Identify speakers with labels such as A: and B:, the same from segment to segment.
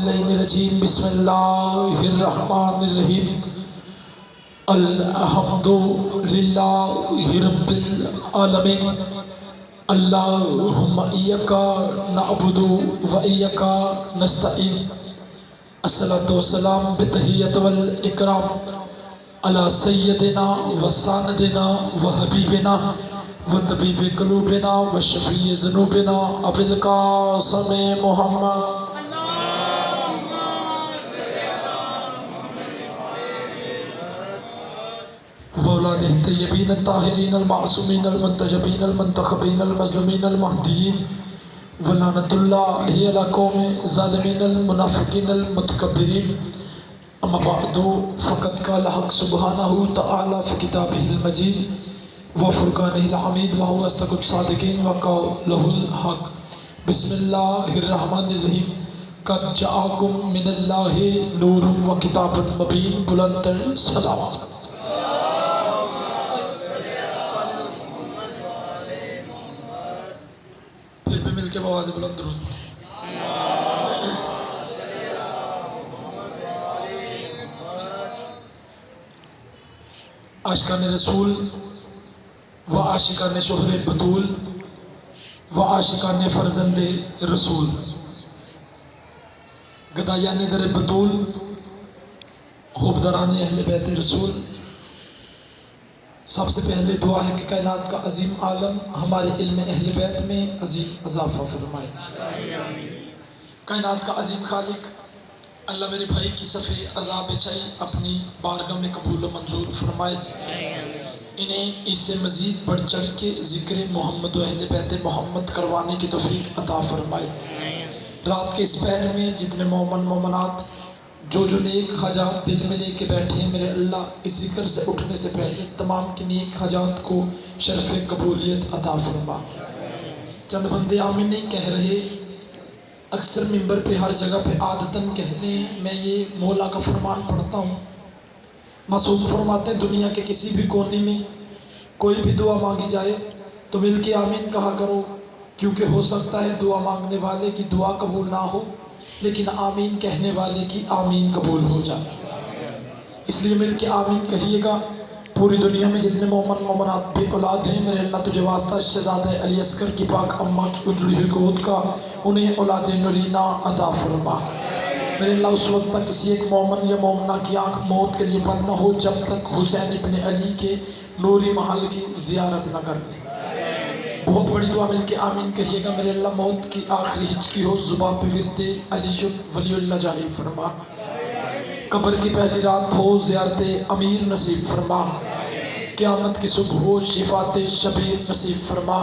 A: मिनश्शैतानिर्रजीम बिस्मिल्लाहिर्रहमानिर्रहीम अल्हम्दुलिल्लाहि रब्बिल आलमीन अल्लाहुम्मा इय्याका नअबुदु व इय्याका नस्तईन अस्सलातु वस्सलाम बितहिय्यत वल इकराम अला सय्यदिना व सानदिना व हबीबिना व तबीब क़ुलूबिना व शफ़ी ज़ुनूबिना अबिल क़ासिम मुहम्मद वौलाद तय्यबीन ताहिरीन मासूमीन मुंतजबीन मुंतखबीन मज़लूमीन महदीयीन वलानतुल्लाहि अला कौमि ज़ालिमीन मुनाफ़िकीन मुतकब्बिरीन अम्मा बअदु फ़क़द क़ाल हक़ सुब्हानहु तआला फ़ी किताबिहिल मजीद व फ़ुरक़ानिहिल हमीद व हुवा अस्दक़ुस सादिक़ीन व क़ौलुहुल हक़। बिस्मिल्लाहिर्रहमानिर्रहीम। क़द जाअकुम मिनल्लाहि नूरुन व किताबुन मुबीन। बुलंद सलावत। फिर भी मिलके आवाज़ बुलंद दुरूद। आशिकान रसूल व आशिकान शोहरे बतूल व आशिकान फर्जंदे रसूल गदायान दर बतूल हुबदरान अहले बैत रसूल, सबसे पहले दुआ है कि कायनात का अजीम आलम हमारे इल्म अहले बैत में अजीम इजाफा फरमाए। कायनात का अजीम खालिक अल्लाह मेरे भाई की सफ़े अज़ाब चाई अपनी बारगाह में कबूल मंजूर फरमाए। इन्हें इससे मज़ीद बढ़ चढ़ के ज़िक्र मोहम्मद व अहले बैत मोहम्मद करवाने की तौफीक अता फरमाए। रात के इस पहर में जितने मोमन मोमनात जो नेक हजात दिल में लेके बैठे हैं, मेरे अल्लाह इस ज़िक्र से उठने से पहले तमाम की नेक हजात को शरफ़ कबूलियत अता फरमा। चंद बंदे आमीन नहीं कह रहे, अक्सर मिंबर पे हर जगह पे आदतन कहने मैं ये मौला का फरमान पढ़ता हूँ। मासूम फरमाते हैं दुनिया के किसी भी कोने में कोई भी दुआ मांगी जाए तो मिल के आमीन कहा करो, क्योंकि हो सकता है दुआ मांगने वाले की दुआ कबूल ना हो लेकिन आमीन कहने वाले की आमीन कबूल हो जाए। इसलिए मिल के आमीन कहिएगा। पूरी दुनिया में जितने मोमन मोमनात भी औलाद हैं, मेरे अल्लाह तुझे वास्ता शहज़ादा अली अस्कर की पाक अम्मा की उजड़ी हुई गोद का उन्हें औलाद नूरीना अता फरमा। मेरे अल्लाह उस वक्त तक किसी एक मोमन या मोमना की आँख मौत के लिए बंद न हो जब तक हुसैन इब्न अली के नूरी महल की ज़ियारत न कर ले। बहुत बड़ी दुआ मिल के आमीन कहिएगा। मेरे अल्लाह मौत की आखिरी हिचकी हो जुबान पे विरदे अली वलीउल्लाह जारी फरमा। कब्र की पहली रात हो ज़ियारत अमीर नसीब फरमा। क़यामत की सुबह हो शिफात शबीर नसीब फरमा।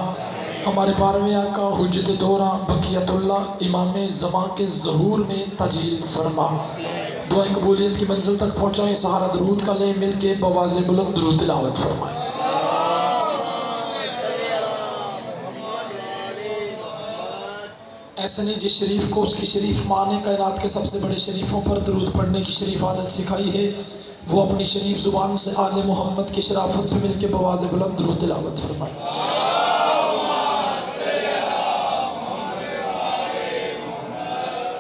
A: हमारे 12वें आका हुज्जत दौरा बकियतुल्लाह इमाम ज़मां के ज़हूर में तजील फरमा। दुआएं कबूलियत की मंजिल तक पहुँचाएँ। सहारा दरूद का ले मिल के बवाज़े बुलंद दुरूद तिलावत फरमाएँ। ऐसा नहीं जिस शरीफ को उसकी शरीफ माँ ने कायनात के सबसे बड़े शरीफों पर दरूद पढ़ने की शरीफ आदत सिखाई है, वो अपनी शरीफ ज़ुबान से आले मोहम्मद की शराफत पे मिलकर बवाज़ बुलंद दुरूद तिलावत फरमाए।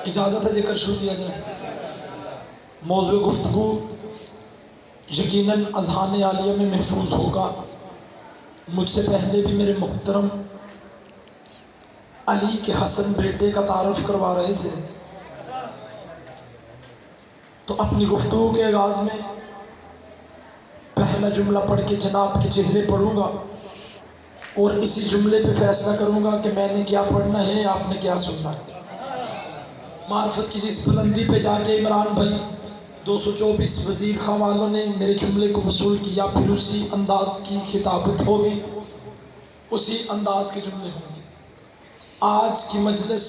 A: इजाज़त है जिक्र शुरू किया जाए। मौज़ू गुफ्तगू यकीनन अज़हान आलिया में महफूज होगा। मुझसे पहले भी मेरे मुहतरम अली के हसन बेटे का तारुफ करवा रहे थे, तो अपनी गुफ्तगू के आगाज़ में पहला जुमला पढ़ के जनाब के चेहरे पढ़ूंगा और इसी जुमले पे फैसला करूंगा कि मैंने क्या पढ़ना है, आपने क्या सुनना है। मार्फत की जिस बुलंदी पे जाके इमरान भाई 224 वज़ीर खां वालों ने मेरे जुमले को वसूल किया, फिर उसी अंदाज की खिताबत होगी, उसी अंदाज के जुमले होंगे। आज की मजलिस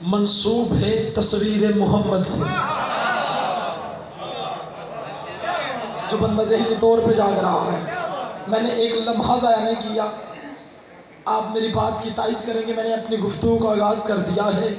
A: मंसूब है तस्वीर मोहम्मद से। जो बंदा ज़हनी तौर पे जाग रहा है, मैंने एक लम्हा ज़ाया नहीं किया। आप मेरी बात की तायद करेंगे, मैंने अपनी गुफ्तगू का आगाज़ कर दिया है।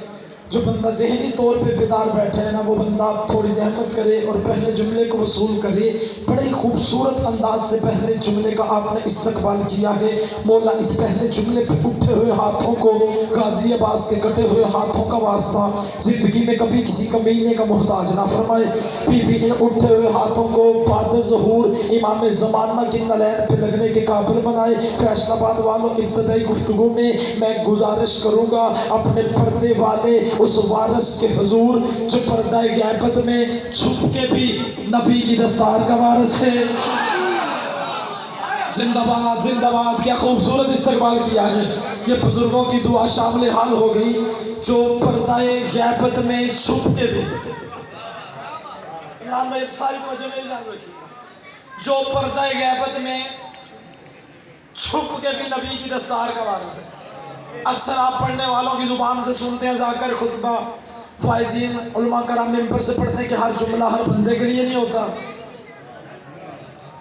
A: जो बंदा जहनी तौर पे बेदार बैठा है ना, वो बंदा थोड़ी जहमत करे और पहले जुमले को वसूल करे। बड़े ही खूबसूरत अंदाज से पहले जुमले का आपने इस्तकबाल किया है। मौला इस पहले जुमले पे उठे हुए हाथों को गाजी अब्बास के कटे हुए हाथों का वास्ता जिंदगी में कभी किसी कमीने का मोहताज ना फरमाए। बीबी इन उठे हुए हाथों को बाद ज़हूर इमाम ज़माना की नलैन पे लगने के काबिल बनाए। फैसलाबाद वालों, इब्तदाई गुफ्तगू में मैं गुजारिश करूँगा अपने पर्दे वाले उस वारिस के हुजूर जो पर्दा ग़ैबत में छुप के भी नबी की दस्तार का वारिस है। जिंदाबाद जिंदाबाद, क्या खूबसूरत इस्तकबाल किया है। ये बुजुर्गों की दुआ शामिल हाल हो गई। जो पर्दा ग़ैबत में छुप के भी, इमरान भाई सारी तवज्जो मेरी जान रखिए, जो पर्दा ग़ैबत में छुप के भी नबी की दस्तार का वारिस है। अक्सर आप पढ़ने वालों की ज़ुबान से सुनते हैं जाकर खुतबा फाइजीन उलमा कराम मिंबर से पढ़ते हैं कि हर जुमला हर बंदे के लिए नहीं होता,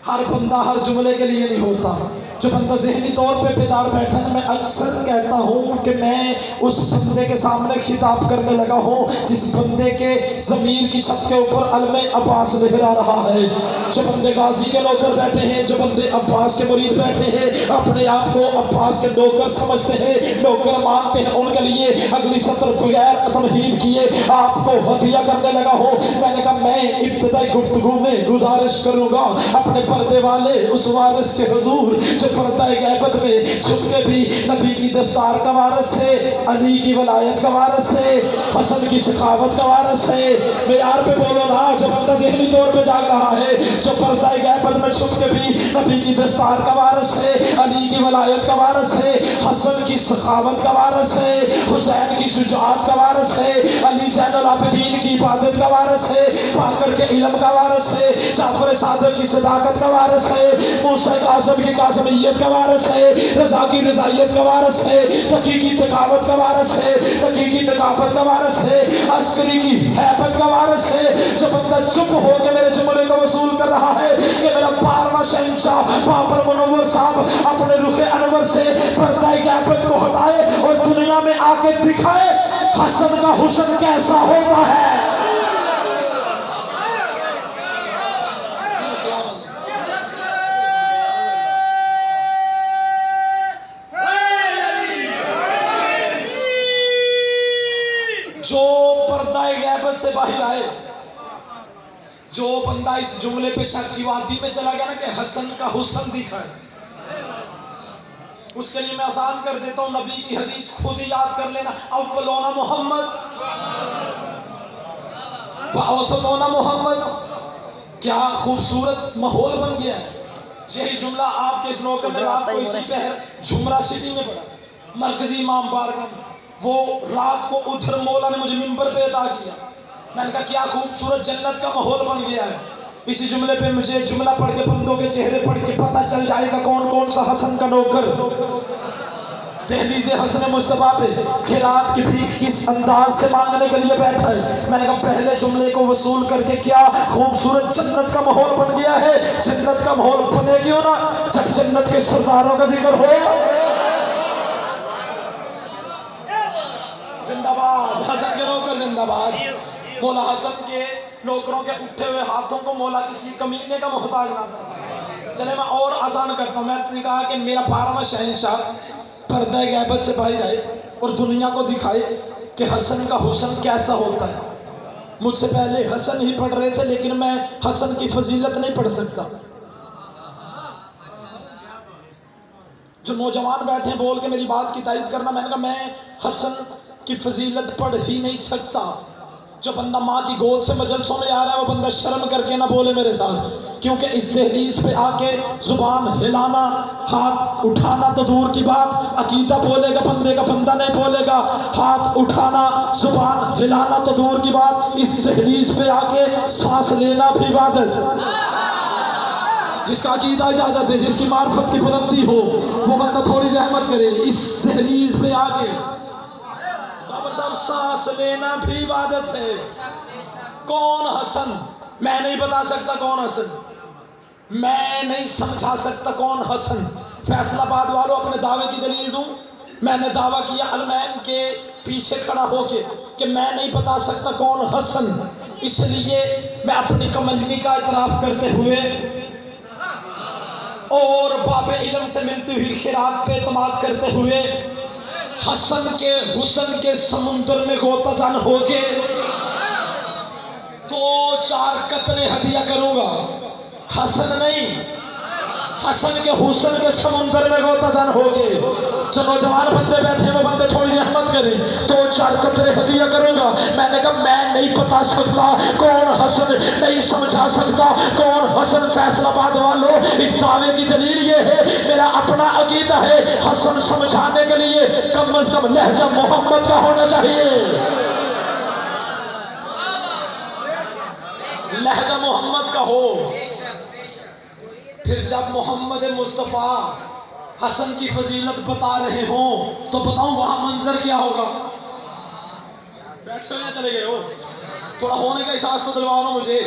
A: हर बंदा हर जुमले के लिए नहीं होता। जो बंदा ज़हनी तौर पे बेदार बैठा है, मैं अक्सर कहता हूँ कि मैं उस बंदे के सामने खिताब करने लगा हूँ जिस बंदे के ज़मीर की छत के ऊपर अलमे अब्बास लहरा रहा है। जो बंदे गाजी के नौकर बैठे हैं, जो बंदे अब्बास के मुरीद बैठे हैं, अपने आप को अब्बास के नौकर समझते हैं, नौकर मानते हैं, उनके लिए अगली सत्र बगैर तमहीद किए आपको हदिया करने लगा हूँ। मैंने कहा मैं इब्तदाई गुफ्तगू में गुजारिश करूँगा अपने पर्दे वाले उस वारिस के हुजूर जो पर्दा ग़ैबत में छुप के भी नबी की दस्तार का वारिस है, अली की वलायत का वारिस है, हसन की सखावत का वारिस है। मेयार पे बोलो ना, जो बंदा ज़हनी तौर पे जाग रहा है, जो पर्दा ग़ैबत में छुप के भी नबी की दस्तार का वारिस है, अली की वलायत का वारिस है, हसन की सखावत का वारिस है, हुसैन की शुजाअत का वारिस है, अली ज़ैनुल आबिदीन की इबादत का वारिस है, बाकर के इल्म का वारिस है, जाफर सादिक की सदाकत का वारिस है, मूसा कासिम की कासिमियत का वारिस है, रज़ा की रज़ाइयत का वारिस है, तकी की तकावत का वारिस है, तकी की नकाबत का वारिस है, अस्करी की हैबत का वारिस है। जो बंदा चुप होकर मेरे जुमले को वसूल कर रहा है कि मेरा 12वां शहंशाह बाबर मुनव्वर साहब अपने रुखे अनवर से पर्दा ग़ैबत को हटाए और दुनिया में आके दिखाए हसन का हुस्न कैसा होता है। जो पर्दा ग़ैबत से बाहर आए, जो बंदा इस जुमले पे शक की वादी में चला गया ना कि हसन का हुस्न दिखाए, उसके लिए मैं आसान कर देता हूँ, नबी की हदीस खुद ही याद कर लेना। अव्वलोना मोहम्मद औसतोना मोहम्मद। क्या खूबसूरत माहौल बन गया है। यही जुमला आपके इस नौकर में रात को इसी पहर झुमरा सिटी में पड़ा, मरकजी इमाम बारगाह में। वो रात को उधर मौला ने मुझे मिंबर पे अदा किया। मैंने कहा क्या खूबसूरत जन्नत का माहौल बन गया है। इसी जुमले पे मुझे जुमला पढ़ के बंदों के चेहरे पढ़ के पता चल जाएगा कौन कौन सा हसन का नौकर दहलीज़े हसन मुस्तफ़ा पे खिरात की भीख किस अंदाज से मांगने के लिए बैठा है। मैंने कहा पहले जुमले को वसूल करके क्या खूबसूरत जन्नत का माहौल बन गया है। जन्नत का माहौल बने क्यों ना जब जन्नत के सरदारों का जिक्र हो। जिंदाबाद हसन के नौकर जिंदाबाद। मौला हसन के नौकरों के उठे हुए हाथों को मौला किसी कमीने का मोहताज ना करे। चले मैं और आसान करता हूँ। मैंने कहा कि मेरा 12वां शहंशाह पर्दा ग़ैबत से बाहर आए और दुनिया को दिखाए कि हसन का हुस्न कैसा होता है। मुझसे पहले हसन ही पढ़ रहे थे लेकिन मैं हसन की फजीलत नहीं पढ़ सकता। जो नौजवान बैठे हैं बोल के मेरी बात की तायद करना। मैंने कहा मैं हसन की फजीलत पढ़ ही नहीं सकता। जो बंदा माँ की गोद से मजलसों में आ रहा है वो बंदा शर्म करके ना बोले मेरे साथ, क्योंकि इस दहलीज पे आके जुबान हिलाना हाथ उठाना तो दूर की बात, अकीदा बोलेगा बंदे का बंदा नहीं बोलेगा। हाथ उठाना जुबान हिलाना तो दूर की बात, इस दहलीज पे आके सांस लेना भी इबादत। जिसका अकीदा इजाजत है, जिसकी मार्फत की बुलंदी हो, वो बंदा थोड़ी जहमत करे। इस दहलीज पे आके सब सांस लेना भी इबादत है। कौन हसन मैं नहीं बता सकता, कौन हसन मैं नहीं समझा सकता कौन हसन। फैसलाबाद वालों अपने दावे की दलील दूं। मैंने दावा किया अलमैन के पीछे खड़ा होके कि मैं नहीं बता सकता कौन हसन, इसलिए मैं अपनी कमलनी का इतराफ करते हुए और बाबे इल्म से मिलती हुई खिरात पे एतमाद करते हुए हसन के हुसन के समुद्र में गोताजान होके 2-4 कतरे हदिया करूंगा। हसन नहीं, हसन के हुसन के समुद्र में गोताजान होके जो नौजवान बंदे बैठे वो बंदे थोड़ी जहमत करें, 2-4 कतरे हदिया करूंगा। मैंने कहा मैं नहीं बता सकता कौन हसन, नहीं समझा सकता कौन हसन। फैसलाबाद वालों, इस दावे की दलील ये है, मेरा अपना अकीदा है, हसन समझाने के लिए कम से कम लहजा मोहम्मद का होना चाहिए, लहजा मोहम्मद का हो। फिर जब मोहम्मद मुस्तफ़ा हसन की फजीलत बता रहे हो तो बताऊं वहां मंजर क्या होगा। बैठे या चले गए हो? थोड़ा होने का एहसास तो दिलवाओ ना मुझे।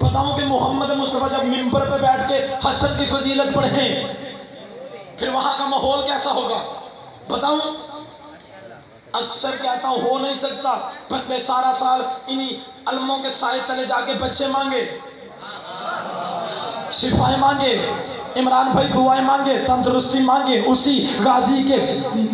A: बताऊं कि मोहम्मद मुस्तफ़ा जब मिंबर पे बैठ के हसन की फजीलत पढ़े फिर वहां का माहौल कैसा होगा बताऊं। अक्सर कहता हूं हो नहीं सकता, बंदे सारा साल इन्हीं अलमों के साए तले जाके बच्चे मांगे, शिफाएं मांगे, इमरान भाई दुआएं मांगे, तंदुरुस्ती मांगे, उसी गाजी के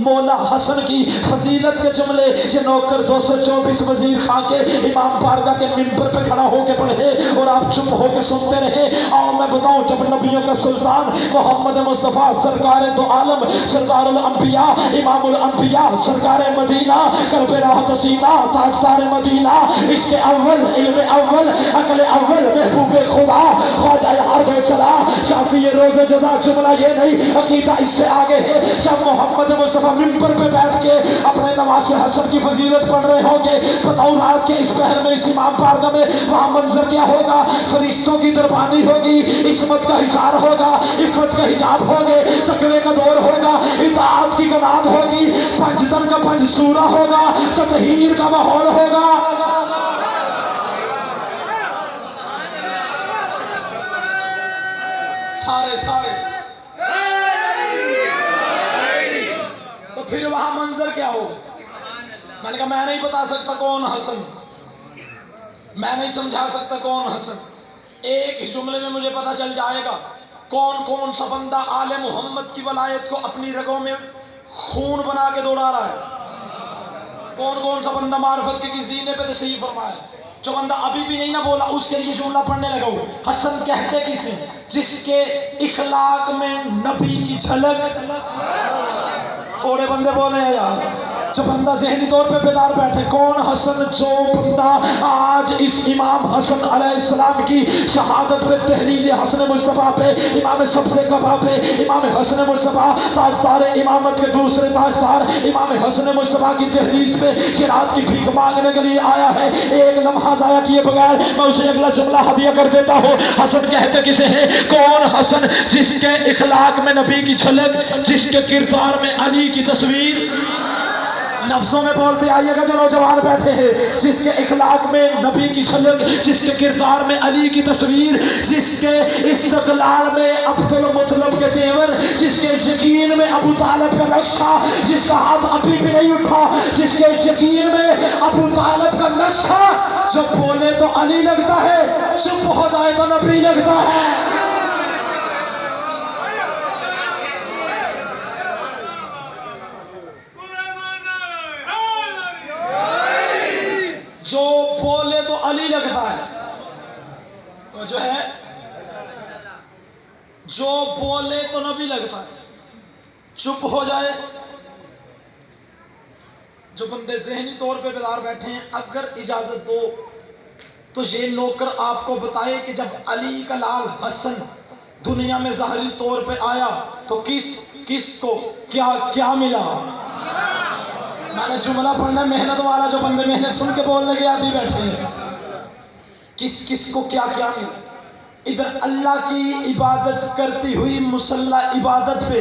A: मौला हसन की फजीलत के जुमले ये नौकर 224 वजीर खां के इमाम बारगाह के मिंबर पे खड़ा होके पढ़े और आप चुप होके सुनते रहे। और मैं बताऊं जब नबियों का सुल्तान मोहम्मद मुस्तफ़ा सरकार दो आलम सरदारुल अंबिया इमामुल अंबिया सरकार मदीना करबे राहत सीना ताजदार मदीना इसके अव्वल इल्म अव्वल अकल अव्वल महबूबे खुदा ख्वाजा अर्द सला शाफी रोज़े जज़ा जुमला ये नहीं अकीदा इससे आगे है। जब मोहम्मद मुस्तफ़ा मिंबर पे बैठ के अपने नवासे हसन की फजीलत पढ़ रहे होंगे, बताओ रात के इस पहर में इस इमाम बारगाह में वहां मंजर क्या होगा। फरिश्तों की दरबानी होगी, इस्मत का हिसार होगा, इफ़्फ़त का हिजाब होंगे, तकवे का दौर होगा, इताअत की कनात होगी, पंजतन का पंजसूरा होगा, ततहीर का माहौल होगा। सारे सारे तो फिर वहां मंजर क्या हो। मैंने कहा मैं नहीं बता सकता कौन हसन, मैं नहीं समझा सकता कौन हसन। एक ही जुमले में मुझे पता चल जाएगा कौन कौन सा बंदा आले मोहम्मद की वलायत को अपनी रगों में खून बना के दौड़ा रहा है, कौन कौन सा बंदा मार्फत के सीने पे तशरीफ फरमा है। जो बंदा अभी भी नहीं ना बोला उसके लिए जुमला पढ़ने लगा हूं। हसन कहते किसे, जिसके इखलाक में नबी की झलक। थोड़े बंदे बोले हैं यार, जो बंदा ज़हनी तौर पे बेदार बैठे। कौन हसन, जो बंदा आज इस इमाम हसन अलैहिस्सलाम की शहादत पे तहरीज़ हसन मुस्तफ़ा पे इमाम सबसे कबा पे इमाम हसन मुस्तफ़ा ताजदार इमामत के दूसरे ताजदार इमाम हसन मुस्तफ़ा की तहरीज़ पे खिरात की भीख मांगने के लिए आया है। एक लम्हा ज़ाया किए बगैर मैं उसे अगला जुमला हदिया कर देता हूँ। हसन कहते किसे हैं, कौन हसन, जिसके इखलाक में नबी की झलक, जिसके किरदार में अली की तस्वीर। लफ्जों में बोलते आइएगा जो नौजवान बैठे हैं, जिसके इखलाक में नबी की झलक, जिसके किरदार में अली की तस्वीर, जिसके इस्तक़लाल में अब्दुल मुत्तलब के तेवर, जिसके यकीन में अबू तालिब का नक्शा, जिसका हाथ अभी भी नहीं उठा, जिसके यकीन में अबू तालिब का नक्शा। जब बोले तो अली लगता है, चुप हो जाए तो नबी लगता है। जो बोले तो अली लगता है, तो जो है जो बोले तो नबी लगता है, चुप हो जाए। जो बंदे ज़हनी तौर पे बेदार बैठे हैं, अगर इजाजत दो तो ये नौकर आपको बताए कि जब अली का लाल हसन दुनिया में ज़ाहिरी तौर पे आया तो किस को क्या क्या मिला। मैंने जुमला पढ़ना मेहनत वाला, जो बंदे मेहनत सुन के बोलने के आदि बैठे हैं, किस को क्या क्या मिला। इधर अल्लाह की इबादत करती हुई मुसल्ला इबादत पे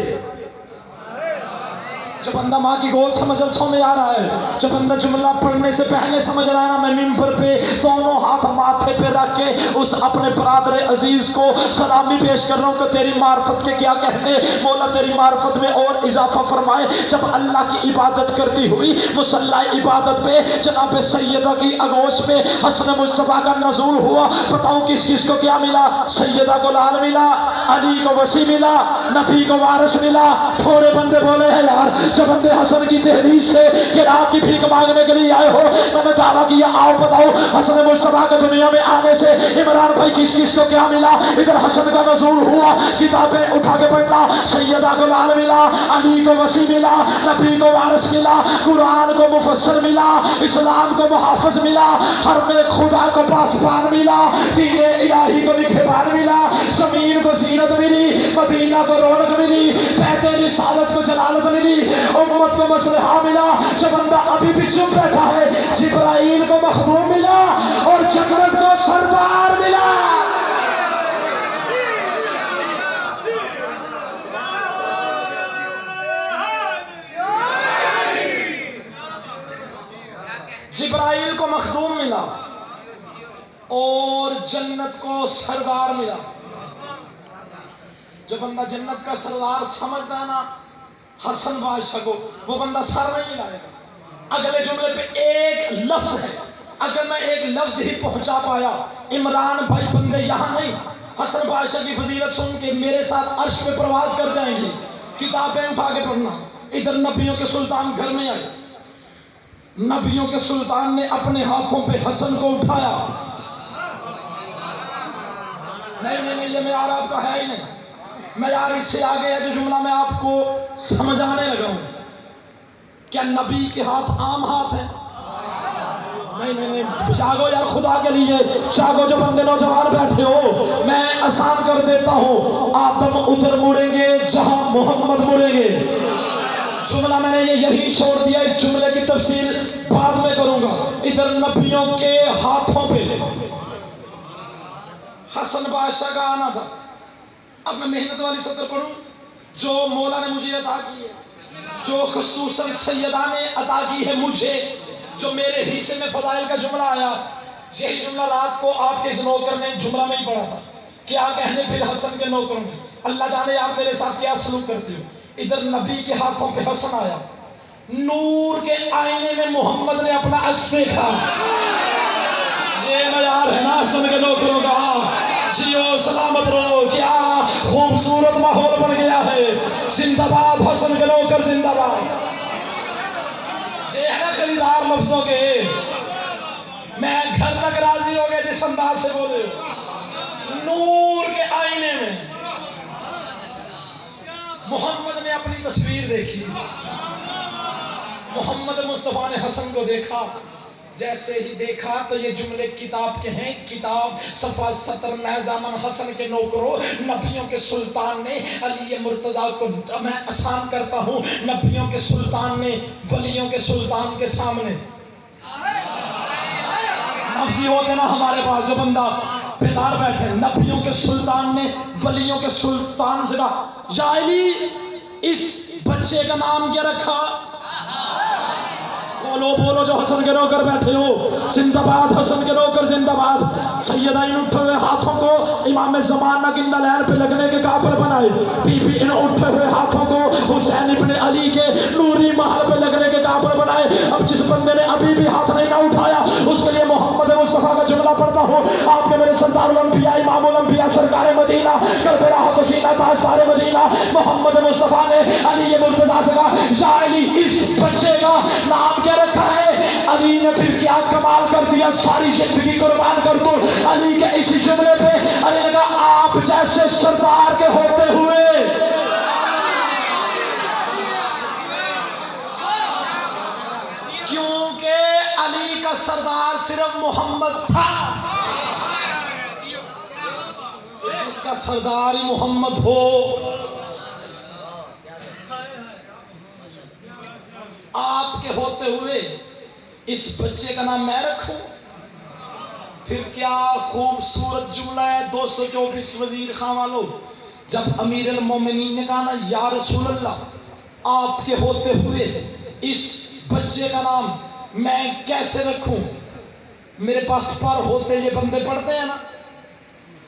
A: जो बंदा माँ की गोद से मजलसों में आ रहा है, जो बंदा जुमला पढ़ने से पहले समझ रहा है ना, मैं मिंबर पे दोनों हाथ माथे पे रख के उस अपने बरादर अजीज को सलामी पेश कर रहा हूँ कि तेरी मार्फत के क्या कहने, मौला तेरी मार्फत में और इजाफा फरमाए। जब अल्लाह की इबादत करती हुई मुसल्ला इबादत पे जनाब सैयदा की आगोश पे हसन मुस्तफ़ा का नज़ूल हुआ। बताऊँ किस किस को क्या मिला? सैयदा को लाल मिला, अली को वसी मिला, नबी को वारिस मिला। थोड़े बंदे बोले हैं यार, जब बंदे हसन की तहरीर से किरात की भीख मांगने के लिए आए हो, मैंने दावा किया आओ बताओ हसन मुस्तफ़ा के दुनिया में आने से इमरान भाई किस किस को क्या मिला? इधर हसन का नज़ूल हुआ, किताबें उठा के पढ़ना, सैयदा को लाल मिला, अली को वसी मिला, नबी को वारिस मिला, कुरान को मुफस्सर मिला, इस्लाम को मुहाफ़िज़ मिला, हर में खुदा को पासबान मिला, दीने इलाही को निगहबान मिला, ज़मीन को ज़ीनत मिली, मदीना को रौनक मिली, बैते रिसालत को जलालत मिली, उम्मत को मसलहा मिला। जो बंदा अभी भी चुप बैठा है, जिब्राइल को मखदूम मिला और जन्नत को सरदार मिला। जिब्राइल को मखदूम मिला और जन्नत को सरदार मिला। जो बंदा जन्नत का सरदार समझता है ना हसन बादशाह को, वो बंदा सर नहीं लाएगा। अगले जुमले पे एक लफ्ज है, अगर मैं एक लफ्ज ही पहुंचा पाया, इमरान भाई बंदे यहाँ नहीं, हसन बादशाह की फजीलत सुन के मेरे साथ अर्श पे प्रवास कर जाएंगे। किताबें उठा के पढ़ना। इधर नबियों के सुल्तान घर में आए, नबियों के सुल्तान ने अपने हाथों पे हसन को उठाया। नहीं, ये मेयार आपका है ही नहीं। मैं यार इससे आगे है जो जुमला मैं आपको समझाने लगा हूं। क्या नबी के हाथ आम हाथ है? नहीं, जागो यार खुदा के लिए, जागो जो बंदे नौजवान बैठे हो, मैं आसान कर देता हूं। आदम उधर मुड़ेंगे जहां मोहम्मद मुड़ेंगे। जुमला मैंने यही छोड़ दिया, इस जुमले की तफसील बाद में करूंगा। इधर नबियों के हाथों पे हसन बादशाह का आना था। अब मैं मेहनत वाली सतर पढ़ूं जो मौला ने मुझे अता की है, जो खुसूसन सैयदा ने अता की है मुझे, जो मेरे हिस्से में फजाइल का जुमला आया। यही जुमला रात को आपके इस नौकर ने जुमला में ही पढ़ा था। क्या कहने फिर हसन के नौकरों में, अल्लाह जाने आप मेरे साथ क्या सलूक करते हो। इधर नबी के हाथों पे हसन आया, नूर के आईने में मोहम्मद ने अपना अक्स देखा। ये मयार है ना हसन के नौकरों का। जियो सलामत रहो, क्या खूबसूरत माहौल बन गया है। जिंदाबाद हसन के नौकर जिंदाबाद। ये है ना खरीदार लफ्जों के। मैं घर तक राजी हो गया जिस अंदाज से बोले। नूर के आईने में मोहम्मद ने अपनी तस्वीर देखी, मोहम्मद मुस्तफा ने हसन को देखा। जैसे ही देखा तो ये जुमले किताब के हैं। किताब सफा 17 नज़ामन हसन के नौकरों, नबियों के सुल्तान ने अली मुर्तजा को, मैं आसान करता हूँ, नबियों के सुल्तान ने वलियों के सुल्तान के सामने नफ्सी होते ना हमारे पास, जो बंदा बेदार बैठे, नबियों के सुल्तान ने वलियों के सुल्तान से कहा, या अली इस बच्चे का नाम क्या रखा? बोलो जो हसन के नौकर बैठे हो, जिंदाबाद हसन के नौकर जिंदाबाद। सैयदा इन उठे हुए हाथों को इमाम ज़माना की नलैन पे लगने के काबिल बनाए। बीबी इन उठे हुए हाथों को हुसैन इब्ने अली के नूरी महल पे लगने के काबिल बनाए। अब जिस बंदे ने अभी भी हाथ नहीं ना उठाया उसके लिए मोहम्मद मुस्तफ़ा का जुमला पढ़ता हूँ। आपके मेरे सरदारुल अंबिया इमामुल अंबिया सरकार मदीना कल्बे राहत सीना ताजदार मदीना मोहम्मद मुस्तफ़ा ने अली मुर्तज़ा से कहा, या अली इस बच्चे का नाम क्या रखा है? अली ने फिर क्या कमाल कर दिया, सारी जिंदगी कुर्बान कर दो अली के इसी जुमले पे। अली ने कहा, आप जैसे सरदार के होते हुए क्योंकि अली का सरदार सिर्फ मोहम्मद था, जिसका सरदार ही मोहम्मद हो। आपके होते हुए इस बच्चे का नाम मैं रखूं? फिर क्या खूबसूरत जुमला है 224 वजीर खां वालों। जब अमीरुल मोमिनीन ने कहा ना, या रसूल अल्लाह आपके होते हुए इस बच्चे का नाम मैं कैसे रखूं। मेरे पास पर होते, ये बंदे पढ़ते हैं ना,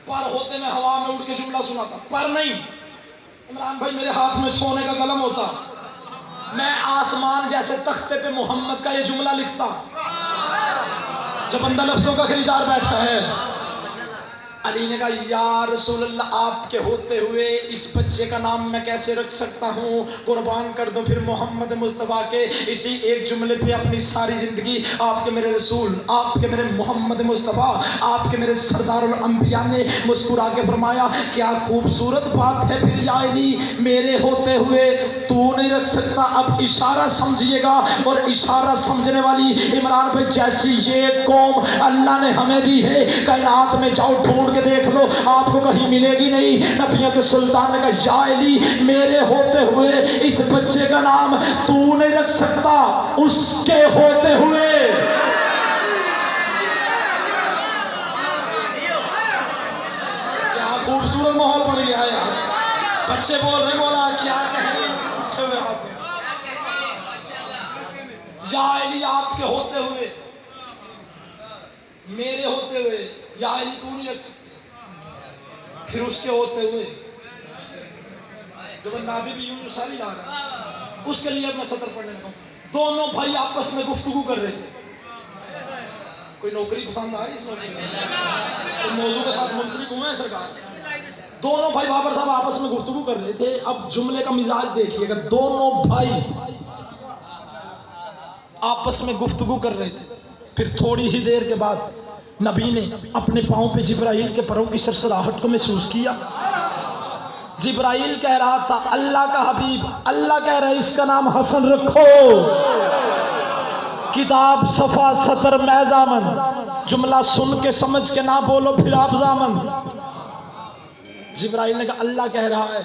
A: पर होते मैं हवा में उड़ के जुमला सुनाता, पर नहीं। इमरान भाई मेरे हाथ में सोने का कलम होता, मैं आसमान जैसे तख्ते पे मोहम्मद का ये जुमला लिखता। जो बंदा लफ्जों का खरीदार बैठा है, अली ने कहा या रसूल अल्लाह, आपके होते हुए इस बच्चे का नाम मैं कैसे रख सकता हूँ, कुर्बान कर दो फिर मोहम्मद मुस्तफ़ा के इसी एक जुमले पे अपनी सारी ज़िंदगी। आपके मेरे रसूल, आपके मेरे मोहम्मद मुस्तफ़ा, आपके मेरे सरदारुल अंबिया ने मुस्कुरा के फरमाया क्या खूबसूरत बात है फिर या अली, मेरे होते हुए तू नहीं रख सकता। अब इशारा समझिएगा, और इशारा समझने वाली इमरान भाई जैसी ये कौम अल्लाह ने हमें दी है, कायनात में जाओ ढूंढ के देख लो, आपको कहीं मिलेगी नहीं। नबियों के सुल्तान ने कहा या अली, मेरे होते हुए इस बच्चे का नाम तू नहीं रख सकता, उसके होते हुए। क्या खूबसूरत माहौल बन गया यार, बच्चे बोल रहे, बोला क्या कहें, या अली आपके होते हुए, मेरे होते हुए, या अली तू नहीं रख सकती, फिर उसके होते हुए। जो बंदा अभी भी यूं सारी ला रहा है, उसके लिए मैं सतर पढ़ने लगा। दोनों भाई आपस में गुफ्तगू कर रहे थे, कोई नौकरी पसंद आई इस नौकरी, तो मौजू के साथ मुंसलिक हुए हैं सरकार। दोनों भाई बाबर साहब आपस में गुफ्तगू कर रहे थे। अब जुमले का मिजाज देखिएगा, दोनों भाई आपस में गुफ्तगू कर रहे थे। फिर थोड़ी ही देर के बाद नबी ने अपने पांव पे जिब्राइल के पैरों की सरसराहट को महसूस किया। जिब्राइल कह रहा था अल्लाह का हबीब, अल्लाह कह रहा है इसका नाम हसन रखो। किताब सफा सतर मैजामन, जुमला सुन के समझ के ना बोलो फिर आप जामन। जिब्राइल ने कहा अल्लाह कह रहा है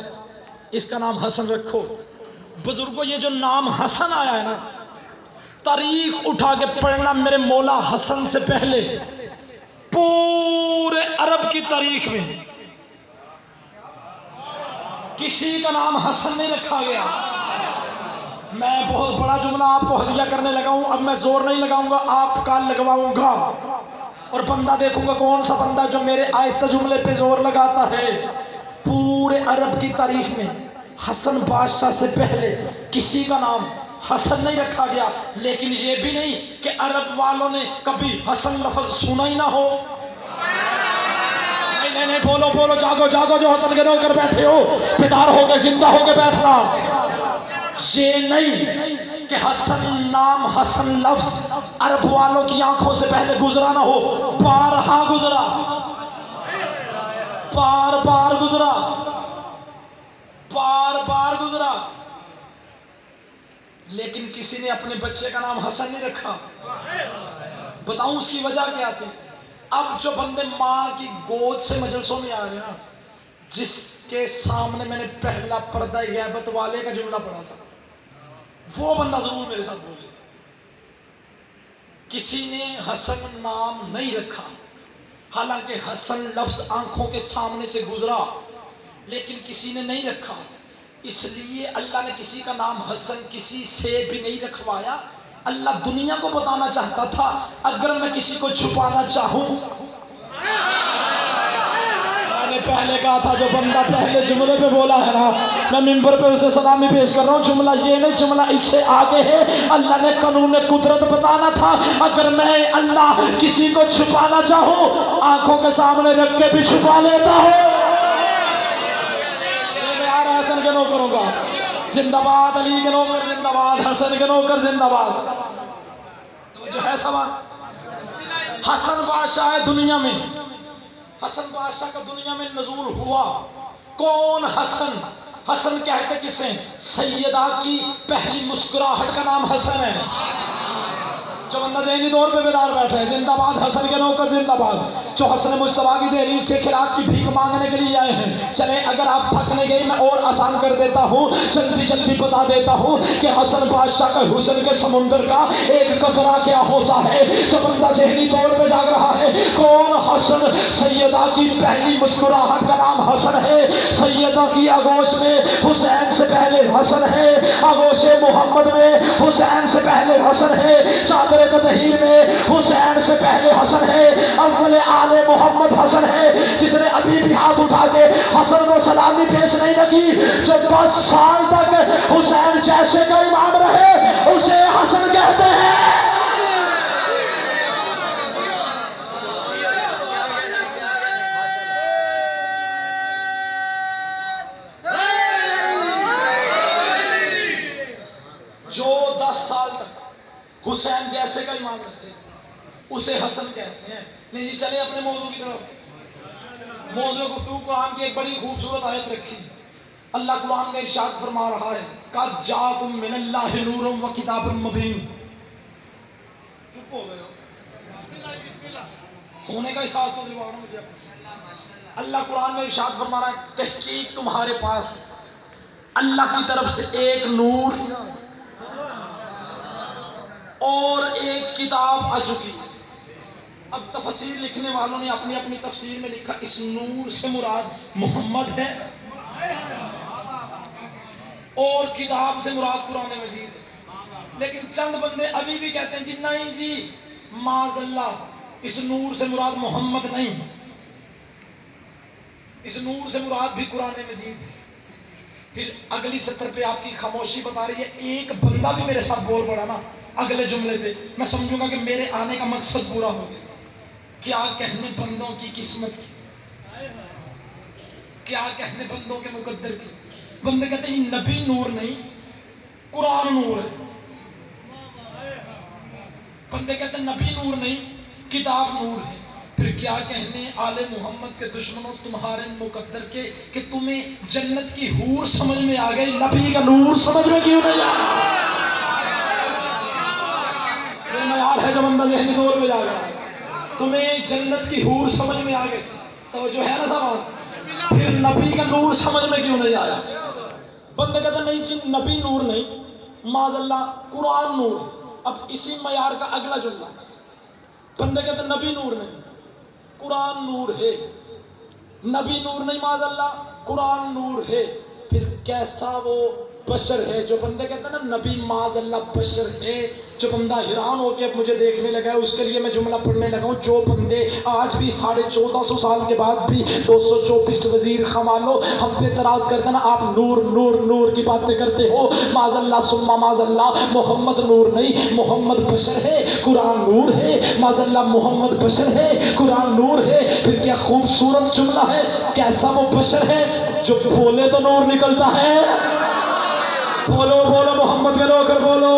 A: इसका नाम हसन रखो। बुजुर्गों, ये जो नाम हसन आया है ना, तारीख उठा के पढ़ना, मेरे मौला हसन से पहले पूरे अरब की तारीख में किसी का नाम हसन नहीं रखा गया। मैं बहुत बड़ा जुमला आपको हदिया करने लगा हूं, अब मैं जोर नहीं लगाऊंगा, आपका लगवाऊंगा, और बंदा देखूंगा कौन सा बंदा जो मेरे आहिस्ता जुमले पे जोर लगाता है। पूरे अरब की तारीख में हसन बादशाह से पहले किसी का नाम हसन नहीं रखा गया। लेकिन ये भी नहीं कि अरब वालों ने कभी हसन लफ्ज सुना ही ना हो। नहीं नहीं, बोलो बोलो, जागो जागो, जो हसन के नौकर बैठे हो, बेदार होके जिंदा होके बैठना। ये नहीं कि हसन नाम, हसन लफ्ज अरब वालों की आंखों से पहले गुजरा ना हो, बारहा गुजरा, बार बार गुजरा, बार बार गुजरा। लेकिन किसी ने अपने बच्चे का नाम हसन नहीं रखा। बताऊं उसकी वजह क्या थी? अब जो बंदे माँ की गोद से मजलसों में आ रहे ना, जिसके सामने मैंने पहला पर्दा गैबत वाले का जुमला पढ़ा था, वो बंदा जरूर मेरे साथ बोले। किसी ने हसन नाम नहीं रखा, हालांकि हसन लफ्ज आंखों के सामने से गुजरा, लेकिन किसी ने नहीं रखा। इसलिए अल्लाह ने किसी का नाम हसन किसी से भी नहीं रखवाया। अल्लाह दुनिया को बताना चाहता था, अगर मैं किसी को छुपाना चाहूं, मैंने पहले कहा था जो बंदा पहले जुमले पे बोला है ना, मैं मिंबर पे उसे सलामी पेश कर रहा हूँ। जुमला ये नहीं, जुमला इससे आगे है। अल्लाह ने कानून कुदरत बताना था, अगर मैं अल्लाह किसी को छुपाना चाहूं, आंखों के सामने रख के भी छुपा लेता हूँ। हसन के नौकरों का जिंदाबाद, अली के नौकर जिंदाबाद, हसन के नौकर जिंदाबाद। तो जो है सवाल, हसन बादशाह है दुनिया में, हसन बादशाह का दुनिया में नजूल हुआ। कौन हसन? हसन कहते किसे? सैयदा की पहली मुस्कुराहट का नाम हसन है। जो बंदा ज़हनी तौर पे बेदार बैठा है, जिंदाबाद हसन के नौकर जिंदाबाद। जो हसन मुस्तफा की दहलीज से खिरात की भीख मांगने के लिए आए हैं, चले अगर आप थक नहीं गई मैं और आसान कर देता हूँ, जल्दी जल्दी बता देता हूँ कि हसन बादशाह का हुस्न के समुंदर का एक कतरा क्या होता है। जो बंदा ज़हनी तौर पे जाग रहा है, कौन हसन, सैयदा की पहली मुस्कुराहट का नाम हसन है। सैयदा की आगोश में हुसैन से पहले हसन है, आगोश मोहम्मद में हुसैन से पहले हसन है, चादर ततहीर में हुसैन से पहले हसन है, अव्वल आले मोहम्मद हसन है, जिसने अभी भी हाथ उठा के हसन को सलामी पेश नहीं की। जो 10 साल तक हुसैन जैसे का इमाम रहे उसे हसन कहते हैं। जो 10 साल तक हुसैन जैसे का इमाम रहे उसे हसन कहते हैं। नहीं जी, चले अपने मौजू की तरफ। मौजू गुफ्तगू कुरान की एक बड़ी खूबसूरत आयत रखी। अल्लाह कुरान में इरशाद फरमा रहा है, कद जाकुम मिनल्लाहि नूरुम व किताबुम मुबीन। चुप हो गए हो, होने का एहसास तो दिलवाओ ना मुझे। अल्लाह कुरान में इरशाद फरमा रहा है, तहकीक तुम्हारे पास अल्लाह की तरफ से एक नूर और एक किताब आ चुकी है। अब तफसीर लिखने वालों ने अपनी अपनी तफसीर में लिखा, इस नूर से मुराद मोहम्मद है और किताब से मुराद कुरान मजीद है। लेकिन चंद बंदे अभी भी कहते हैं जी नहीं जी, माज़अल्लाह, इस नूर से मुराद मोहम्मद नहीं, इस नूर से मुराद भी कुरान मजीद है। फिर अगली सत्र पे आपकी खामोशी बता रही है। एक बंदा भी मेरे साथ बोल पड़ा ना अगले जुमले पे, मैं समझूंगा कि मेरे आने का मकसद पूरा हो गया। क्या कहने बंदों की किस्मत की, क्या कहने बंदों के मुकद्दर की। बंदे कहते हैं नबी नूर नहीं, कुरान नूर है। बंदे कहते हैं नबी नूर नहीं, किताब नूर है। फिर क्या कहने आले मोहम्मद के दुश्मनों तुम्हारे मुकद्दर के कि तुम्हें जन्नत की हूर समझ में आ गई, नबी का नूर समझ में क्यों नहीं आया। ये मयार है जो बंदा ज़हनी दौर में जा गया। तुम्हें जन्नत की हूर समझ में आ गई, तो जो है ना सवाल, फिर नबी का नूर समझ में क्यों नहीं आया। बंदे कहते नहीं जी नबी नूर नहीं, माज़अल्लाह कुरान नूर। अब इसी मयार का अगला जुमला, बंदे कहते नबी नूर नहीं, कुरान नूर है। नबी नूर नहीं, माज़अल्लाह कुरान नूर है। फिर कैसा वो बशर है जो बंदे कहते हैं ना नबी माज़अल्लाह बशर है। जो बंदा हैरान होकर मुझे देखने लगा है, उसके लिए मैं जुमला पढ़ने लगा हूँ। जो बंदे आज भी 1450 साल के बाद भी 224 वजीर खमालो हम पे तराज करते ना, आप नूर नूर नूर की बातें करते हो। माज़अल्लाह सुम्मा माज़अल्लाह, मोहम्मद नूर नहीं, मोहम्मद बशर है, कुरान नूर है। माज़अल्लाह मोहम्मद बशर है, कुरान नूर है। फिर क्या खूबसूरत जुमला है। कैसा वो बशर है जो बोले तो नूर निकलता है। बोलो बोलो मोहम्मद के नौकर बोलो,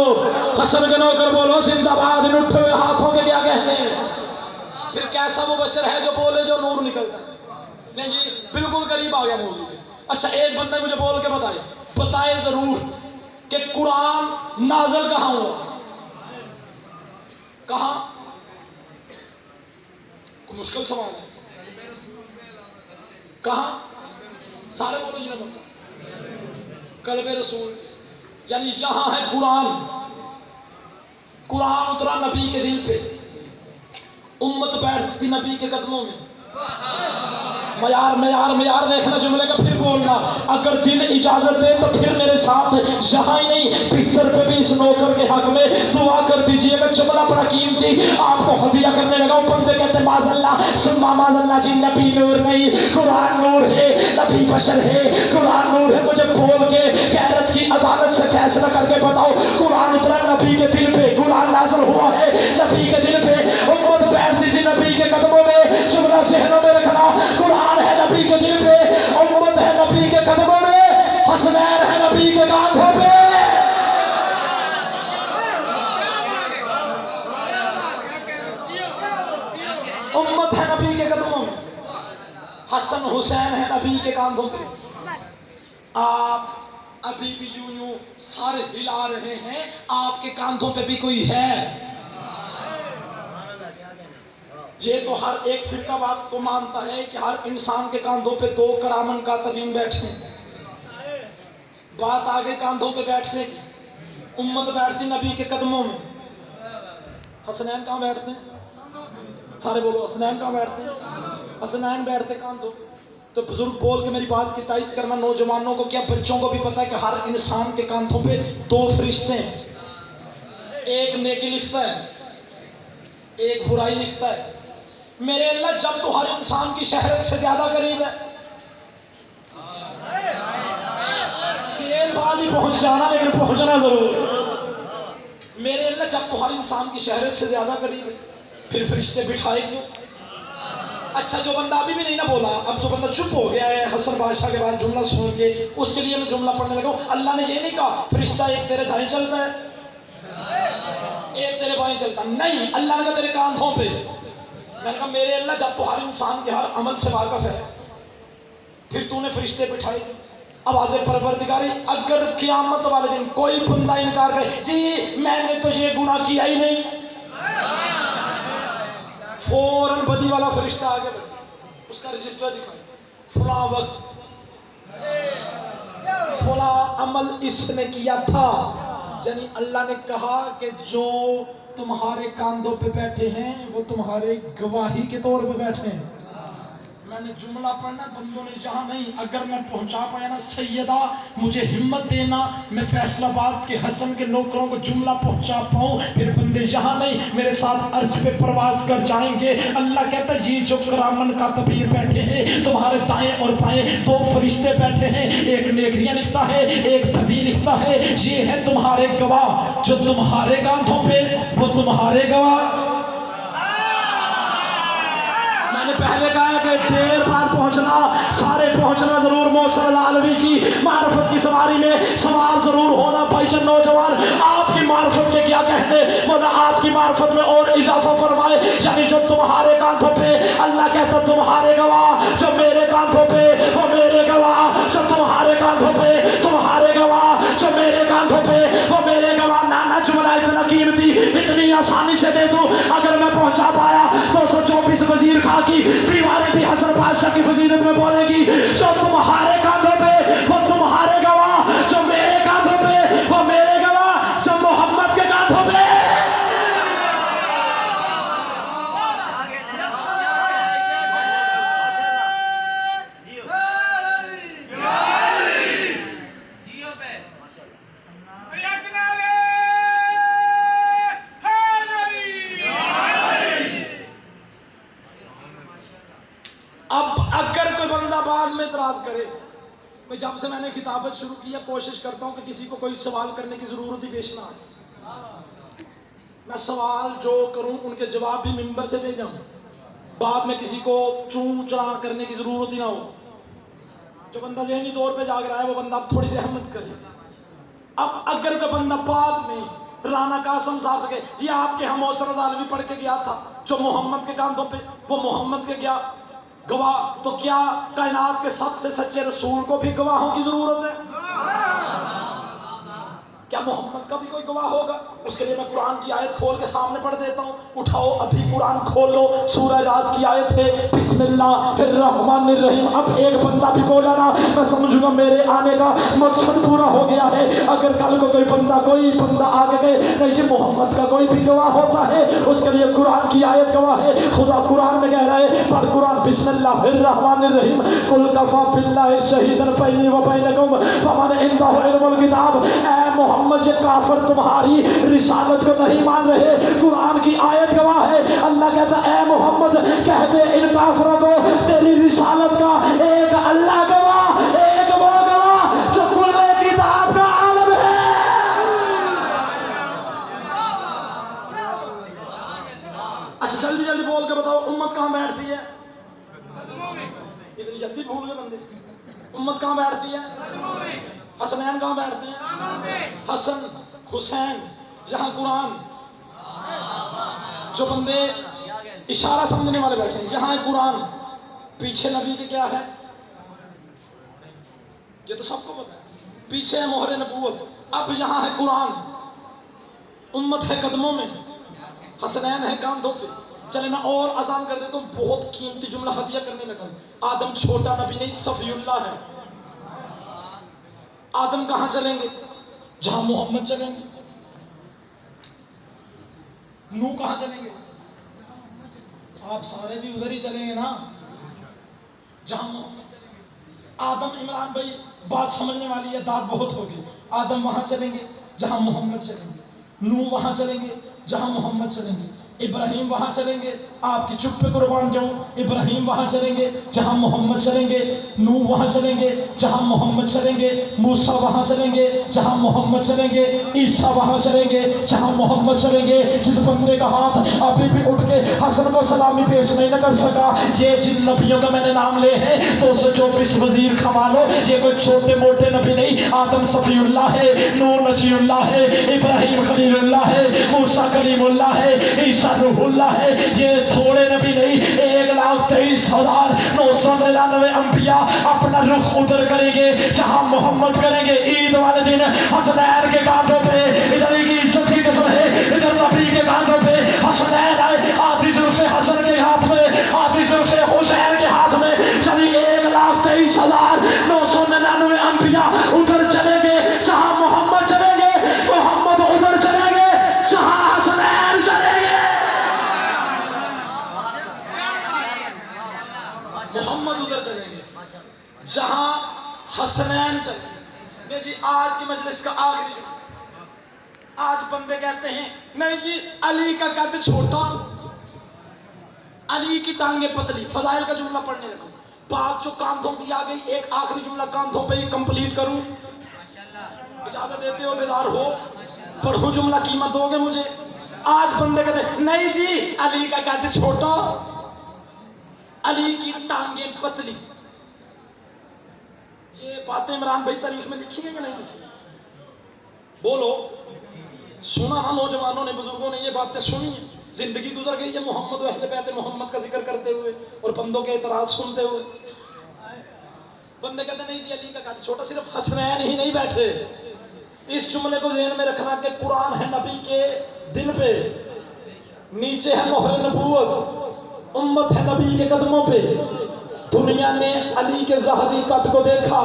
A: हसन के नौकर बोलो, जिंदाबाद। इन उठे हुए हाथों के क्या कहने। फिर कैसा वो बशर है जो बोले जो नूर निकलता है। नहीं जी, बिल्कुल करीब आ गया मौजू के। अच्छा, एक बंदा मुझे बोल के बताए जरूर कि कुरान नाज़िल कहाँ हुआ। कहाँ? कोई मुश्किल सवाल है। कहाँ? सारे बोलो जी ना। कल्बे रसूल, यानी जहां है कुरान। कुरान उतरा नबी के दिल पे, उम्मत बैठती थी नबी के कदमों में। मयार मयार मयार देखना जुमले का, फिर बोलना। अगर दिल इजाजत दे तो फिर मेरे साथ यहाँ ही नहीं बिस्तर पे भी इस नौकर के हक में दुआ कर दीजिए। मैं जुमला बड़ा कीमती आपको हदिया करने लगा। बंदे कहते माज़अल्लाह सुम्मा माज़अल्लाह जी, नबी नूर नहीं, कुरान नूर है। नबी बशर है, कुरान नूर है। मुझे बोल के गैरत की अदालत से फैसला करके बताओ, कुरान उतरा नबी के दिल पे, कुरान नाज़िल हुआ है नबी के दिल पे, उम्मत बैठती थी नबी के कदमों में। जुमला ज़हनों में रखना, कुरान है नबी के दिल पे, उम्मत है नबी के कदमों में, हसनैन है नबी के कांधों पे। उम्मत है नबी के कदमों में, हसन हुसैन है नबी के कांधों पे। आप अभी भी यूं यूं सर हिला रहे हैं, आपके कांधों पे भी कोई है। ये तो हर एक फिरका बात को मानता है कि हर इंसान के कांधों पे 2 करामन का तबीन बैठे। बात आगे कांधों पे बैठने की। उम्मत बैठती नबी के कदमों में, हसनैन कहाँ बैठते हैं? सारे बोलो हसनैन कहाँ बैठते हैं? हसनैन बैठते कान धो। तो बुजुर्ग बोल के मेरी बात की तायीद करना, नौजवानों को क्या बच्चों को भी पता है कि हर इंसान के कांधों पे दो फरिश्ते हैं, एक नेकी लिखता है, एक बुराई लिखता है। मेरे अल्लाह जब तो हर इंसान की शहरत से ज्यादा करीब है, तेल बाल ही पहुंच जाना लेकिन पहुंचना जरूर। मेरे अल्लाह जब तो हर इंसान की शहरत से ज्यादा करीब है, फिर फरिश्ते बिठाए क्यों? अच्छा, जो बंदा अभी भी नहीं ना बोला, अब जो बंदा चुप हो गया है हसन बादशाह के बाद जुमला सुन के, उसके लिए मैं जुमला पढ़ने लगा। अल्लाह ने ये नहीं कहा फरिश्ता एक तेरे दाएं चलता है एक तेरे बाएं चलता, नहीं, अल्लाह ने कहा तेरे कांधों पे। मैंने कहा मेरे अल्लाह जब तो हर इंसान के हर अमल से वाकिफ है, फिर तूने फरिश्ते बिठाए। आवाज़ परवरदिगारी, अगर क़यामत वाले दिन कोई बंदा इनकार करे जी मैंने तो ये गुनाह किया ही नहीं, फौरन बदी वाला फरिश्ता आगे बढ़े, उसका रजिस्टर दिखाए, फला वक्त फला अमल इसने किया था। यानी अल्लाह ने कहा कि जो तुम्हारे कांधों पे बैठे हैं वो तुम्हारे गवाही के तौर पे बैठे हैं। मैंने जुमला पढ़ना, बंदों ने जहाँ नहीं, अगर मैं पहुंचा पाया ना सैयदा मुझे हिम्मत देना, मैं फैसलाबाद के हसन के नौकरों को जुमला पहुंचा पाऊं, फिर बंदे जहाँ नहीं मेरे साथ अर्श पे प्रवास कर जाएंगे। अल्लाह कहता है जी जो करामन का तबीर बैठे हैं, तुम्हारे दाएं और बाएं दो फरिश्ते बैठे हैं, एक नेकियां लिखता है एक बदी लिखता है, ये है तुम्हारे गवाह, जो तुम्हारे कांधों पे वो तुम्हारे गवाह। पहले कहा कि देर बाद पहुंचना, सारे पहुंचना जरूर। मौसम आलवी की मार्फत की सवारी में सवाल जरूर होना। भाईजान नौजवान, आपकी मार्फत में क्या कहते, मतलब आपकी मार्फत में और इजाफा फरमाए। यानी जो तुम्हारे कांधों पे, अल्लाह कहता तुम्हारे गवाह, जो मेरे कांधों पे वो मेरे गवाह, जो तुम्हारे कांधों पे तुम्हारे गवाह, जो मेरे कांधों पे वो मेरे गवाह। नाना जुमला इतना कीमती, इतनी आसानी से दे दूं, अगर मैं पहुंचा पाया 224 वजीर खां की दीवारें भी हसन बादशाह की फजीलत में बोलेगी। जो तुम्हारे कांधों पे वो तुम्हारे गवाह, जो मेरे कांधों पे वो मेरे गवाह, जो मोहम्मद के कांधों पे। अब अगर कोई बंदा बाद में इतराज करे, मैं जब से मैंने खिताबत शुरू किया कोशिश करता हूं कि किसी को कोई सवाल करने की जरूरत ही पेश ना आए। मैं सवाल जो करूं उनके जवाब भी मिंबर से दे जाऊं, बाद में किसी को चूं चढ़ा करने की जरूरत ही ना हो। जो बंदा ज़हनी तौर पे जाग रहा है वो बंदा थोड़ी सी अहमत करे। अब अगर कोई बंदा बाद में राना कासम साहब से कहे जी आपके हम मौसम आलवी पढ़ के गया था, जो मोहम्मद के कांधों पे वो मोहम्मद के गया गवाह, तो क्या कायनात के सबसे सच्चे रसूल को भी गवाहों की जरूरत है? क्या मोहम्मद का भी कोई गवाह होगा? उसके लिए मैं कुरान की आयत खोल के सामने पढ़ देता हूँ। उठाओ अभी कुरान खोल लो, सूरह रात की आयत है, बिस्मिल्लाहिर्रहमानिर्रहीम। अब एक बंदा भी बोला ना, मैं समझूंगा मेरे आने का मकसद पूरा हो गया है। अगर कल को कोई बंदा आगे गए नहीं जी मोहम्मद का कोई भी गवाह होता है, उसके लिए कुरान की आयत गवाह है। खुदा कुरान में कह रहा है, पढ़ कुरान, बिस्मिल्लाहिर्रहमानिर्रहीम, कुल कफा बिल्लाहि शहीदन बैनी व बैनकुम फमन इंदहु इल्मुल किताब। ऐ मोहम्मद ये काफिर तुम्हारी रिसालत को नहीं मान रहे, कुरान की आयत गवाह है। अल्लाह कहता है ऐ मोहम्मद कह दे इन काफिरों को तेरी रिसालत का एक अल्लाह गवाह, एक वो गवाह जो कुल किताब का आलम है। अच्छा जल्दी जल्दी बोल के बताओ उम्मत कहां बैठती है? इतनी जल्दी भूल गए बंदे। उम्मत कहां बैठती है? हसनैन कहां बैठते हैं? हसन हुसैन, जहां कुरान। जो बंदे इशारा समझने वाले बैठे हैं, यहाँ है कुरान, पीछे नबी के क्या है ये तो सबको पता है, पीछे है मोहरे नबूवत। अब यहाँ है कुरान, उम्मत है कदमों में, हसनैन है कांधों पे। चले मैं और आसान कर देता हूँ, बहुत कीमती जुमला हदिया करने लगा। आदम छोटा नबी नहीं, सफीउल्लाह है। आदम कहां चलेंगे? जहां मोहम्मद चलेंगे। नूह कहां चलेंगे? आप सारे भी उधर ही चलेंगे ना जहां मोहम्मद चलेंगे। आदम इमरान भाई बात समझने वाली है, दाद बहुत होगी। आदम वहां चलेंगे जहां मोहम्मद चलेंगे, नूह वहां चलेंगे जहां मोहम्मद चलेंगे, इब्राहिम वहां चलेंगे, आपकी चुप पे कुर्बान जाऊं, इब्राहिम वहां चलेंगे जहां मोहम्मद चलेंगे, नूह वहां चलेंगे जहां मोहम्मद चलेंगे, मूसा वहां चलेंगे जहां मोहम्मद चलेंगे, ईसा वहां चलेंगे जहां मोहम्मद चलेंगे। जिस बंदे का हाथ अभी भी उठ के हसन को सलामी पेश नहीं न कर सका, ये जिन नबियों का मैंने नाम ले हैं 224 वजीर खमा लो, ये कोई छोटे मोटे नबी नहीं। आदम सफीउल्लाह है, नूह नजीउल्लाह है, इब्राहिम खलीलुल्लाह है, मूसा कलीमुल्लाह है, ईसा रूहुल्लाह है। ये थोड़े नबी नहीं, 1,23,999 अंबिया अपना रुख उधर करेंगे जहां मोहम्मद करेंगे। ईद वाले दिन हसनैन के कांधों पे, इधर की इज्जत की कसम है, इधर नबी के कांधों पे हसनैन आए, आधी जुल्फे हसन के हाथ में, आधी जुल्फे हुसैन के हाथ में। चली 1,23,999 अंबिया उधर चलेंगे जहां मोहम्मद चलेंगे, मोहम्मद उधर चलेंगे जहां हसनैन चलेंगे, मोहम्मद उधर चलेंगे जहां हसनैन चलेंगे। जी आज की मजलिस का आखिरी जुमला। आज बंदे कहते हैं नहीं जी अली का कद छोटा, अली की टांगे पतली। फजाइल का जुमला पढ़ने लगो, बात जो कांधों की आ गई, एक आखिरी जुमला कांधों पे ही कंप्लीट करूं, इजाजत देते हो? बेदार हो? पढ़ो जुमला, कीमत दोगे मुझे? आज बंदे कहते नहीं जी अली का कद छोटा, अली की टांगे पतली। ये बातें इमरान भाई तारीख में लिखी है या नहीं लिखी? बोलो। सुना ना नौजवानों ने, बुजुर्गों ने ये बातें सुनी है। जिंदगी गुजर गई है मोहम्मद व अहले बैत मोहम्मद का जिक्र करते हुए और बंदों के इतराज सुनते हुए। बंदे कहते नहीं जी अली का कद छोटा। सिर्फ हसनैन ही नहीं बैठे, इस जुमले को ज़हन में रखना कि कुरान है नबी के दिल पे, नीचे है मोहर नबूवत, उम्मत है नबी के कदमों पे। दुनिया ने अली के ज़ाहरी कद को देखा,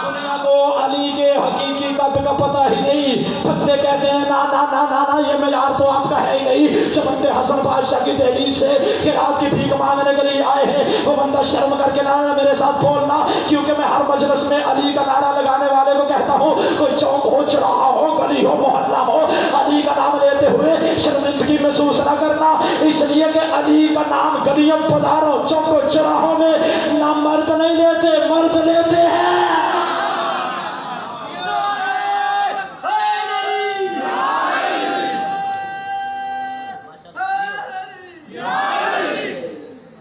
A: दुनिया को अली के हकीकी कद का पता ही नहीं। बंदे कहते हैं ना ना ना ना ना ये मयार तो आपका है ही नहीं। जो बंदे हसन बादशाह की दहलीज से कि रात की भीख मांगने के लिए आए हैं, वो बंदा शर्म करके ना मेरे साथ बोलना, क्योंकि मैं हर मजलिस में अली का नारा लगाने वाले को कहता हूँ, कोई चौक हो, चौराहा हो, गली हो, मोहल्ला हो, अली का नाम लेते हुए शर्मिंदगी महसूस ना करना। इसलिए कि अली का नाम गलियों, बाजारों, चौकों, चौराहों में ना मर्द नहीं लेते, मर्द लेते हैं।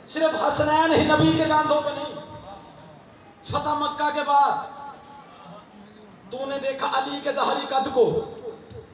A: सिर्फ हसनैन ही नबी के कांधों पे नहीं। फतह मक्का के बाद तूने देखा अली के ज़ाहरी कद को,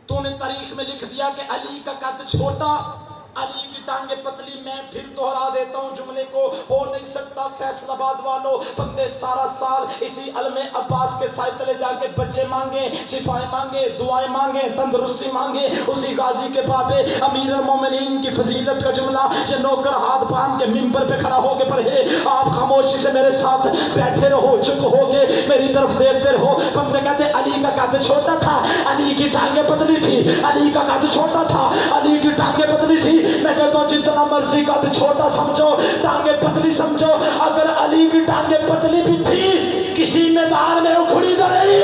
A: तूने तारीख में लिख दिया कि अली का कद छोटा, अली की टांगे पतली। मैं फिर दोहरा देता हूँ जुमले को, हो नहीं सकता फैसलाबाद वालों। बंदे सारा साल इसी अलमे अब्बास के साथ तले जाके बच्चे मांगे, शिफाएं मांगे, दुआएं मांगे, तंदुरुस्ती मांगे। उसी गाजी के बाबे अमीर मोमिनीन की फजीलत का जुमला ये नौकर हाथ बांध के मिंबर पे खड़ा होके पढ़े। आप खामोशी से मेरे साथ बैठे रहो, चुप होके मेरी तरफ देखते रहो। बंदे कहते अली का कद छोटा था, अली की टांगे पतली थी, अली का कद छोटा था, अली की टांगे पतली थी। मैं कहता हूं जितना मर्जी कद छोटा समझो, टांगे पतली समझो, अगर अली की टांगे पतली भी थी किसी मैदान में उखड़ी तो नहीं।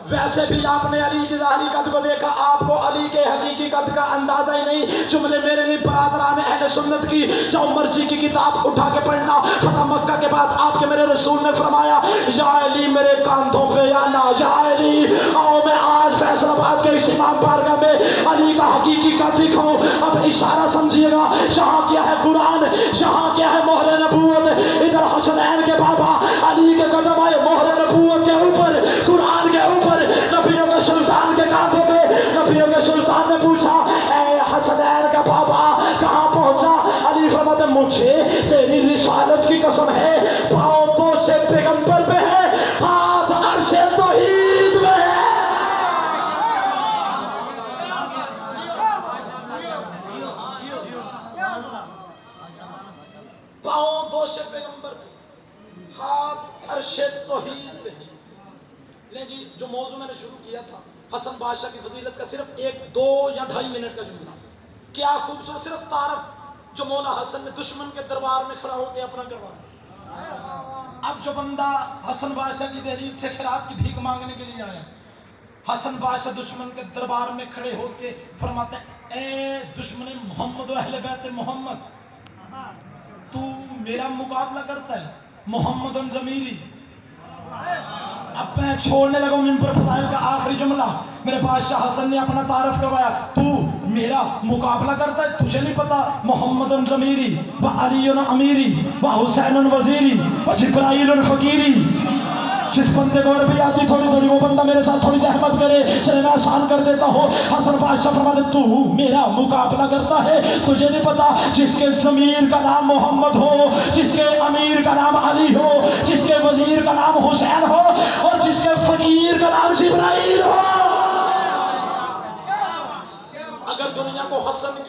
A: वैसे भी आपने अली के ज़ाहरी कद को देखा, आपको अली के हकीकी कद का अंदाजा ही नहीं। जुमले मेरे नहीं बरादरान अहले सुन्नत की, जो मर्जी की किताब उठा के पढ़ना। फतह मक्का के बाद आपके मेरे रसूल ने फरमाया, या अली मेरे कांधों पे आना, या अली आओ मैं आज फैसलाबाद के इस इमाम बारगाह में अली का हकीकी कद दिखाऊं। अब इशारा समझिएगा, जहां क्या है कुरान, जहां क्या है मोहर नबूवत। इधर हसनैन के बाबा अली के कदम आए मोहर नबूवत के ऊपर, कुरान के ऊपर, नबियों के सुल्तान के कांधों पे। नबियों के सुल्तान ने पूछा, ऐ हसनैन का बाबा कहां पहुंचा? अली फरमाते मुझे तेरी रिसालत की कसम है, पांव तो से पैगंबर पे है, हाथ अर्शे तौहीद में है। पांव दो से पैगंबर पे, हाथ अर्शे तौहीद पे। जी जो मौजू मैंने शुरू किया था, हसन बादशाह की फजीलत का सिर्फ 1, 2 या 2.5 मिनट का जुमला। क्या खूबसूरत सिर्फ तारफ जो मौला हसन ने दुश्मन के दरबार में खड़ा होकर अपना करवाया। अब जो बंदा हसन बादशाह की दहलीज से खैरात की भीख मांगने के लिए आया, हसन बादशाह दुश्मन के दरबार में खड़े होके फरमाते हैं, ए दुश्मन मोहम्मद व अहले बैत मोहम्मद, तू मेरा मुकाबला करता है मोहम्मद ज़मीरी। अब मैं छोड़ने लगा मिन पर फदाइल का आखिरी जुमला। मेरे बादशाह हसन ने अपना तारफ करवाया, तू मेरा मुकाबला करता है, तुझे नहीं पता मोहम्मद ज़मीरी व अली अमीरी व हुसैन वजीरी व जिब्राइल फकीरी। जिस बंदे को अरबी आती थोड़ी थोड़ी, वो बंदा मेरे साथ थोड़ी जहमत करे, चले मैं आसान कर देता हूँ। हसन बादशाह फरमाते, तू मेरा मुकाबला करता है, तुझे नहीं पता जिसके ज़मीर का नाम मोहम्मद हो, जिसके अमीर का नाम अली हो, जिसके